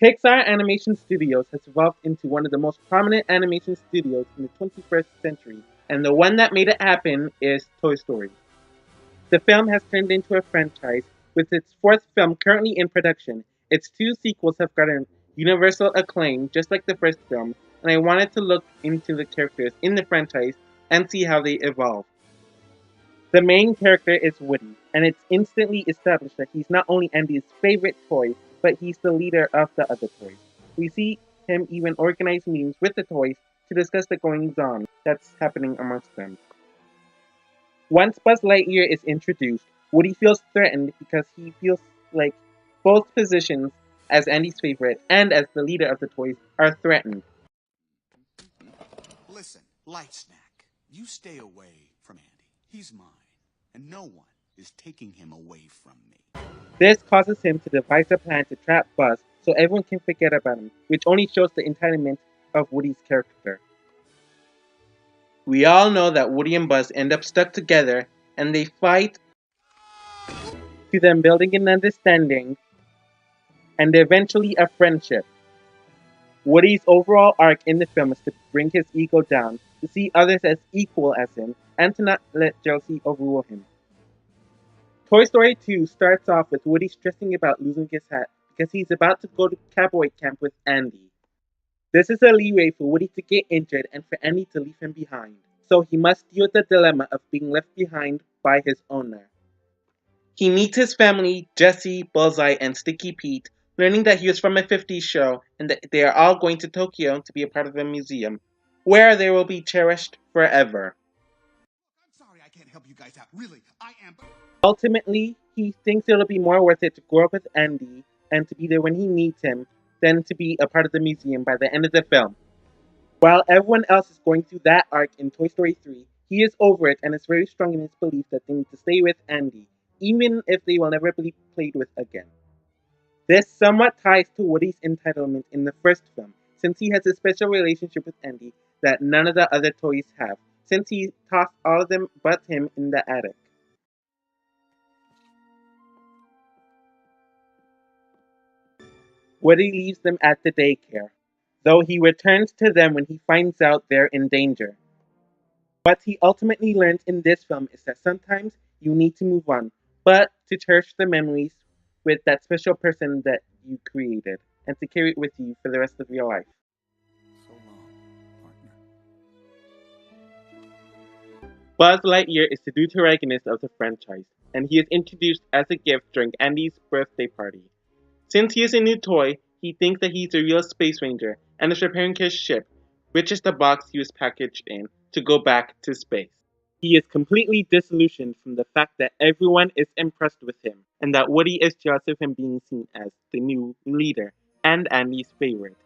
Pixar Animation Studios has evolved into one of the most prominent animation studios in the 21st century, and the one that made it happen is Toy Story. The film has turned into a franchise, with its fourth film currently in production. Its two sequels have gotten universal acclaim, just like the first film, and I wanted to look into the characters in the franchise and see how they evolve. The main character is Woody, and it's instantly established that he's not only Andy's favorite toy, but he's the leader of the other toys. We see him even organize meetings with the toys to discuss the goings on that's happening amongst them. Once Buzz Lightyear is introduced, Woody feels threatened because he feels like both positions as Andy's favorite and as the leader of the toys are threatened. Listen, Light Snack, you stay away from Andy. He's mine, and no one is taking him away from me. This causes him to devise a plan to trap Buzz so everyone can forget about him, which only shows the entitlement of Woody's character. We all know that Woody and Buzz end up stuck together and they fight to them building an understanding and eventually a friendship. Woody's overall arc in the film is to bring his ego down, to see others as equal as him, and to not let jealousy overrule him. Toy Story 2 starts off with Woody stressing about losing his hat because he's about to go to cowboy camp with Andy. This is a leeway for Woody to get injured and for Andy to leave him behind, so he must deal with the dilemma of being left behind by his owner. He meets his family, Jesse, Bullseye, and Sticky Pete, learning that he was from a 50s show and that they are all going to Tokyo to be a part of a museum, where they will be cherished forever. I'm sorry I can't help you guys out. Really, I am. Ultimately, he thinks it'll be more worth it to grow up with Andy and to be there when he needs him than to be a part of the museum by the end of the film. While everyone else is going through that arc in Toy Story 3, he is over it and is very strong in his belief that they need to stay with Andy, even if they will never be played with again. This somewhat ties to Woody's entitlement in the first film, since he has a special relationship with Andy that none of the other toys have, since he tossed all of them but him in the attic. Woody leaves them at the daycare, though he returns to them when he finds out they're in danger. What he ultimately learns in this film is that sometimes you need to move on, but to cherish the memories with that special person that you created and to carry it with you for the rest of your life. So long, partner. Buzz Lightyear is the deuteragonist of the franchise, and he is introduced as a gift during Andy's birthday party. Since he is a new toy, he thinks that he's a real space ranger and is preparing his ship, which is the box he was packaged in, to go back to space. He is completely disillusioned from the fact that everyone is impressed with him, and that Woody is jealous of him being seen as the new leader and Andy's favorite.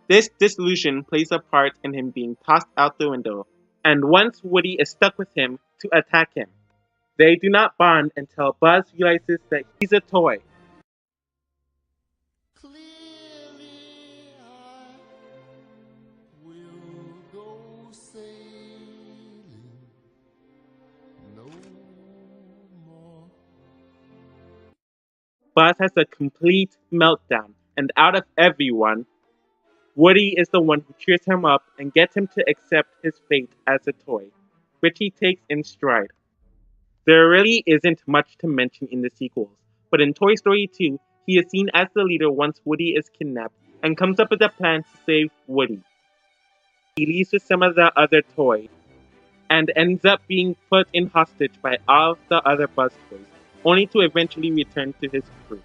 This disillusion plays a part in him being tossed out the window, and wants Woody is stuck with him to attack him. They do not bond until Buzz realizes that he's a toy. Clearly, I will go sailing no more. Buzz has a complete meltdown, and out of everyone, Woody is the one who cheers him up and gets him to accept his fate as a toy, which he takes in stride. There really isn't much to mention in the sequels, but in Toy Story 2, he is seen as the leader once Woody is kidnapped and comes up with a plan to save Woody. He leaves with some of the other toys and ends up being put in hostage by all of the other Buzz toys, only to eventually return to his crew.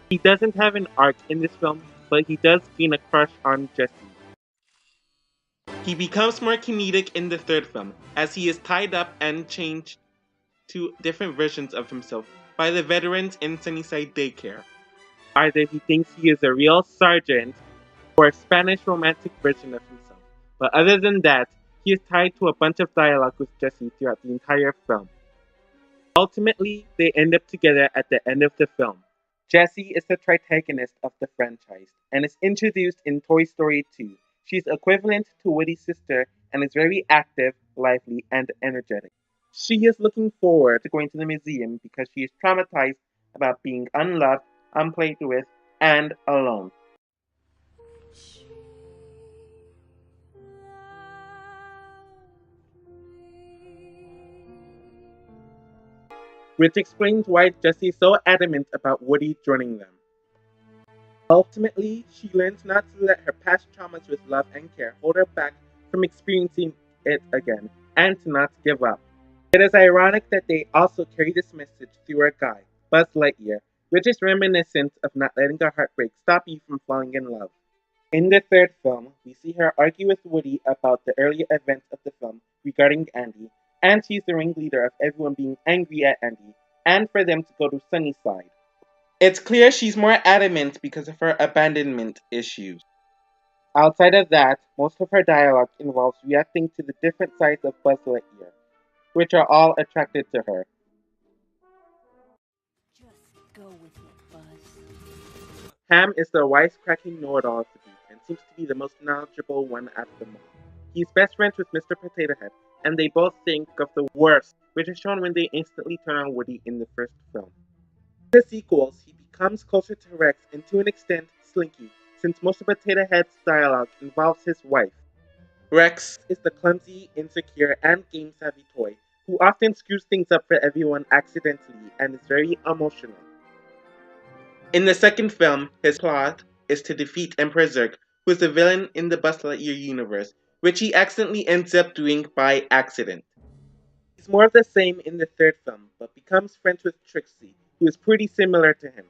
He doesn't have an arc in this film, but he does gain a crush on Jessie. He becomes more comedic in the third film, as he is tied up and changed to different versions of himself by the veterans in Sunnyside Daycare. Either he thinks he is a real sergeant or a Spanish romantic version of himself, but other than that, he is tied to a bunch of dialogue with Jessie throughout the entire film. Ultimately, they end up together at the end of the film. Jessie is the protagonist of the franchise and is introduced in Toy Story 2. She's equivalent to Woody's sister and is very active, lively, and energetic. She is looking forward to going to the museum because she is traumatized about being unloved, unplayed with, and alone. which explains why Jessie is so adamant about Woody joining them. Ultimately, she learns not to let her past traumas with love and care hold her back from experiencing it again, and to not give up. It is ironic that they also carry this message through our guy, Buzz Lightyear, which is reminiscent of not letting a heartbreak stop you from falling in love. In the third film, we see her argue with Woody about the earlier events of the film regarding Andy, and she's the ringleader of everyone being angry at Andy, and for them to go to Sunnyside. It's clear she's more adamant because of her abandonment issues. Outside of that, most of her dialogue involves reacting to the different sides of Buzz Lightyear, which are all attracted to her. Just go with it, Buzz. Ham is the wisecracking know-it-all of the group and seems to be the most knowledgeable one out of them all. He's best friends with Mr. Potato Head, and they both think of the worst, which is shown when they instantly turn on Woody in the first film. In the sequels, he becomes closer to Rex and to an extent Slinky, since most of Potato Head's dialogue involves his wife. Rex is the clumsy, insecure, and game-savvy toy who often screws things up for everyone accidentally and is very emotional. In the second film, his plot is to defeat Emperor Zurg, who is the villain in the Buzz Lightyear universe, which he accidentally ends up doing by accident. He's more of the same in the third film, but becomes friends with Trixie, who is pretty similar to him.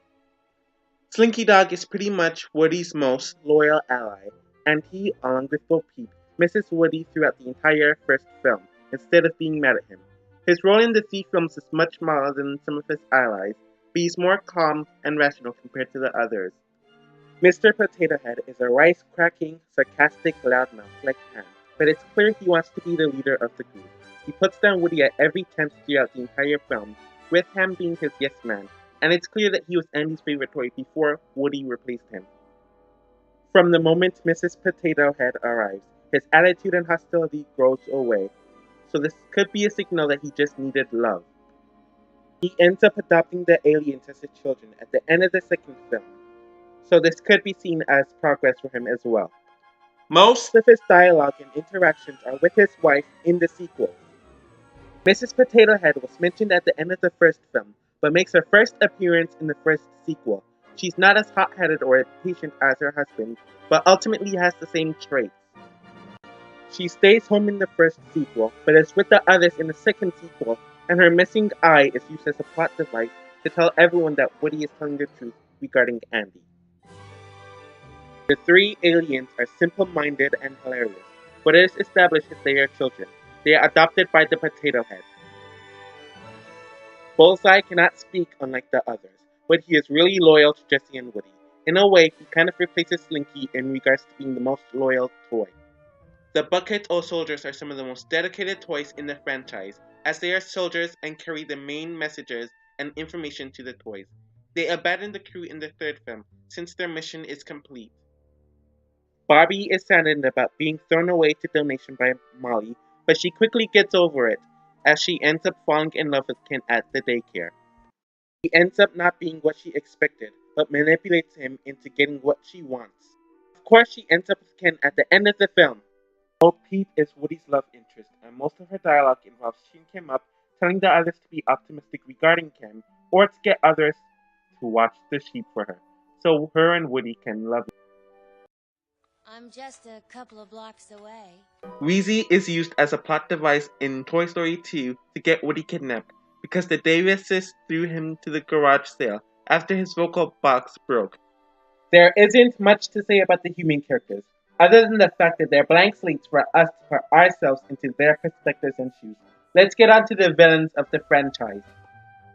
Slinky Dog is pretty much Woody's most loyal ally, and he, along with Bo Peep, misses Woody throughout the entire first film, instead of being mad at him. His role in the 3 films is much smaller than some of his allies, but he's more calm and rational compared to the others. Mr. Potato Head is a rice-cracking, sarcastic loudmouth like Ham, but it's clear he wants to be the leader of the group. He puts down Woody at every chance throughout the entire film, with Ham being his yes man, and it's clear that he was Andy's favorite toy before Woody replaced him. From the moment Mrs. Potato Head arrives, his attitude and hostility grows away, so this could be a signal that he just needed love. He ends up adopting the aliens as his children at the end of the second film, so this could be seen as progress for him as well. Most of his dialogue and interactions are with his wife in the sequels. Mrs. Potato Head was mentioned at the end of the first film, but makes her first appearance in the first sequel. She's not as hot-headed or impatient as her husband, but ultimately has the same traits. She stays home in the first sequel, but is with the others in the second sequel, and her missing eye is used as a plot device to tell everyone that Woody is telling the truth regarding Andy. The 3 aliens are simple-minded and hilarious, but it is established that they are children. They are adopted by the Potato Head. Bullseye cannot speak unlike the others, but he is really loyal to Jessie and Woody. In a way, he kind of replaces Slinky in regards to being the most loyal toy. The Bucket O Soldiers are some of the most dedicated toys in the franchise, as they are soldiers and carry the main messages and information to the toys. They abandon the crew in the third film, since their mission is complete. Barbie is saddened about being thrown away to donation by Molly, but she quickly gets over it, as she ends up falling in love with Ken at the daycare. He ends up not being what she expected, but manipulates him into getting what she wants. Of course, she ends up with Ken at the end of the film. Bo Peep is Woody's love interest, and most of her dialogue involves cheering him up, telling the others to be optimistic regarding Ken, or to get others to watch the sheep for her, so her and Woody can love. I'm just a couple of blocks away. Wheezy is used as a plot device in Toy Story 2 to get Woody kidnapped, because the Davises threw him to the garage sale after his vocal box broke. There isn't much to say about the human characters, other than the fact that they're blank slates for us to put ourselves into their perspectives and shoes. Let's get on to the villains of the franchise.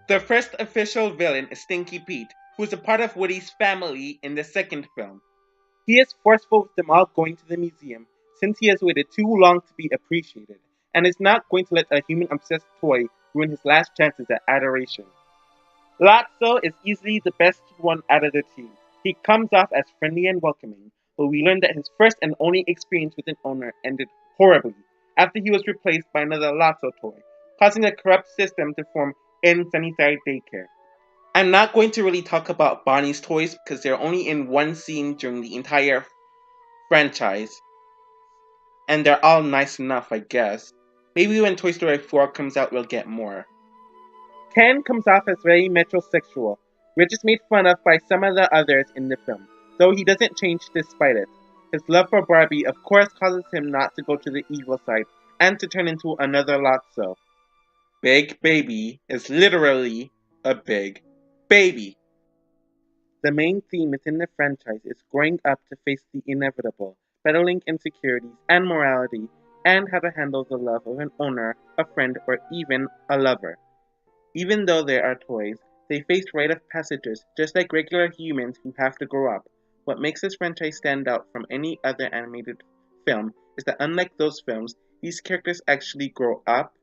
The first official villain is Stinky Pete, who is a part of Woody's family in the second film. He is forceful with them all going to the museum, since he has waited too long to be appreciated, and is not going to let a human-obsessed toy ruin his last chances at adoration. Lotso is easily the best one out of the two. He comes off as friendly and welcoming, but we learn that his first and only experience with an owner ended horribly after he was replaced by another Lotso toy, causing a corrupt system to form in Sunnyside Daycare. I'm not going to really talk about Bonnie's toys because they're only in one scene during the entire franchise, and they're all nice enough, I guess. Maybe when Toy Story 4 comes out, we'll get more. Ken comes off as very metrosexual, which is made fun of by some of the others in the film, though he doesn't change despite it. His love for Barbie of course causes him not to go to the evil side and to turn into another Lotso. Big Baby is literally a big baby. The main theme within the franchise is growing up to face the inevitable, battling insecurities and morality, and how to handle the love of an owner, a friend, or even a lover. Even though they are toys, they face rite of passages just like regular humans who have to grow up. What makes this franchise stand out from any other animated film is that unlike those films, these characters actually grow up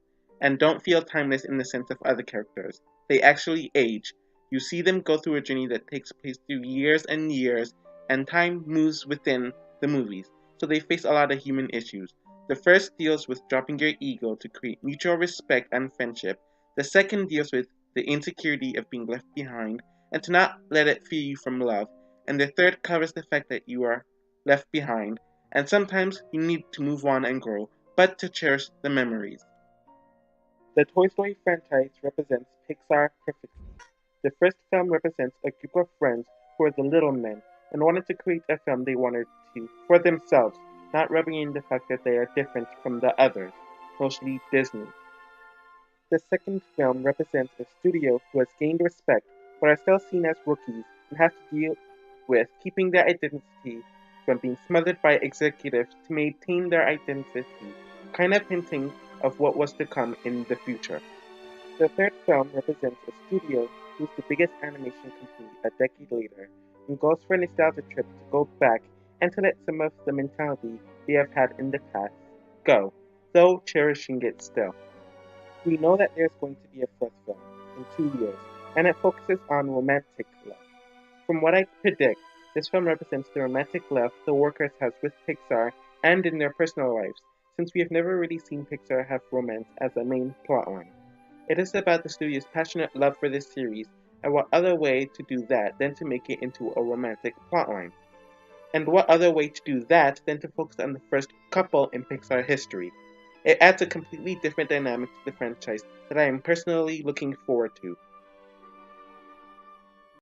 and don't feel timeless in the sense of other characters. They actually age. You see them go through a journey that takes place through years and years, and time moves within the movies, so they face a lot of human issues. The first deals with dropping your ego to create mutual respect and friendship. The second deals with the insecurity of being left behind and to not let it free you from love. And the third covers the fact that you are left behind and sometimes you need to move on and grow, but to cherish the memories. The Toy Story franchise represents Pixar perfectly. The first film represents a group of friends who are the little men and wanted to create a film they wanted to for themselves, not rubbing in the fact that they are different from the others, mostly Disney. The second film represents a studio who has gained respect but are still seen as rookies and have to deal with keeping their identity from being smothered by executives to maintain their identity, kind of hinting of what was to come in the future. The third film represents a studio who's the biggest animation company a decade later and goes for a nostalgia trip to go back and to let some of the mentality they have had in the past go, though cherishing it still. We know that there's going to be a fourth film in 2 years, and it focuses on romantic love. From what I predict, this film represents the romantic love the workers have with Pixar and in their personal lives, since we have never really seen Pixar have romance as a main plotline. It is about the studio's passionate love for this series, and what other way to do that than to make it into a romantic plotline? And what other way to do that than to focus on the first couple in Pixar history? It adds a completely different dynamic to the franchise that I am personally looking forward to.